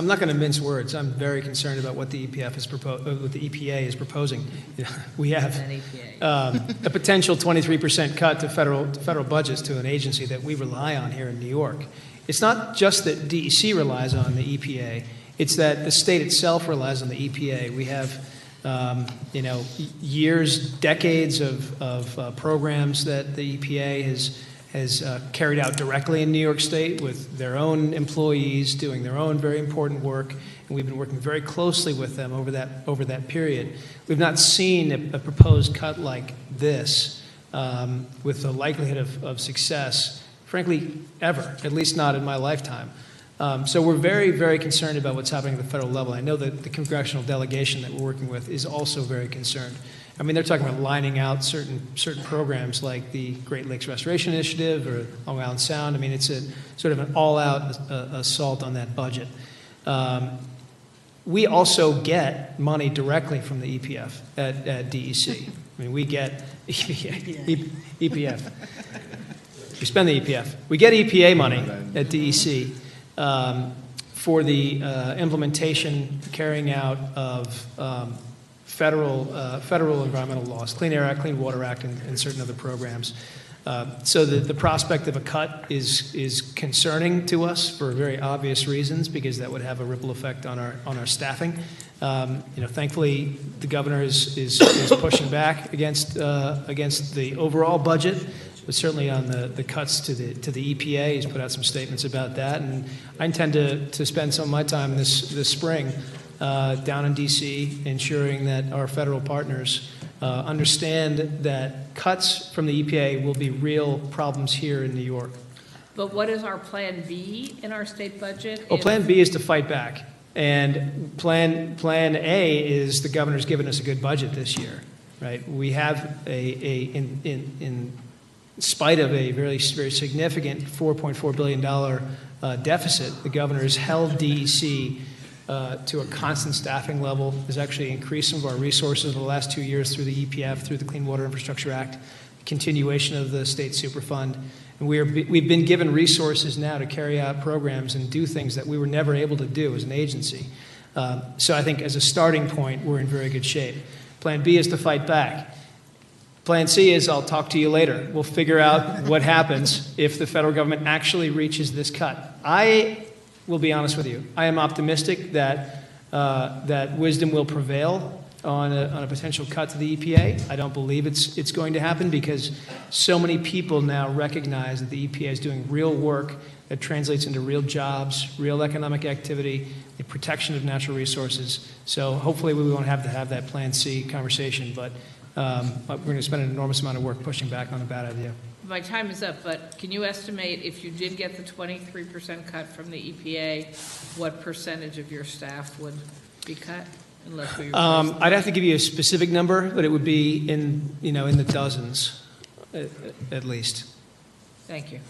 I'm not going to mince words. I'm very concerned about what the EPA is proposing. We have a potential 23% cut to federal budgets to an agency that we rely on here in New York. It's not just that DEC relies on the EPA. It's that the state itself relies on the EPA. We have years, decades of programs that the EPA has carried out directly in New York State with their own employees doing their own very important work, and we've been working very closely with them over that period. We've not seen a proposed cut like this with the likelihood of success, frankly, ever, at least not in my lifetime. So we're very, very concerned about what's happening at the federal level. I know that the congressional delegation that we're working with is also very concerned. I mean, they're talking about lining out certain programs like the Great Lakes Restoration Initiative or Long Island Sound. I mean, it's a sort of an all-out assault on that budget. We also get money directly from the EPF at DEC. I mean, we get EPF. We spend the EPF. We get EPA money at DEC for the implementation, carrying out of federal environmental laws, Clean Air Act, Clean Water Act, and certain other programs. So the prospect of a cut is concerning to us for very obvious reasons, because that would have a ripple effect on our staffing. Thankfully, the governor is pushing back against the overall budget, but certainly on the cuts to the EPA. He's put out some statements about that, and I intend to spend some of my time this spring down in D.C. ensuring that our federal partners understand that cuts from the EPA will be real problems here in New York. But what is our plan B in our state budget? Well, plan B is to fight back. And plan A is the governor's given us a good budget this year, right? We have in spite of a very, very significant $4.4 billion deficit, the governor has held DEC to a constant staffing level, has actually increased some of our resources in the last 2 years through the EPF, through the Clean Water Infrastructure Act, continuation of the state Superfund. And we've been given resources now to carry out programs and do things that we were never able to do as an agency. So I think as a starting point, we're in very good shape. Plan B is to fight back. Plan C is I'll talk to you later. We'll figure out what happens if the federal government actually reaches this cut. I will be honest with you. I am optimistic that wisdom will prevail on a potential cut to the EPA. I don't believe it's going to happen because so many people now recognize that the EPA is doing real work that translates into real jobs, real economic activity, the protection of natural resources. So hopefully we won't have to have that Plan C conversation, but we're going to spend an enormous amount of work pushing back on a bad idea. My time is up, but can you estimate if you did get the 23% cut from the EPA, what percentage of your staff would be cut? Unless we I'd have to give you a specific number, but it would be in the dozens, at least. Thank you.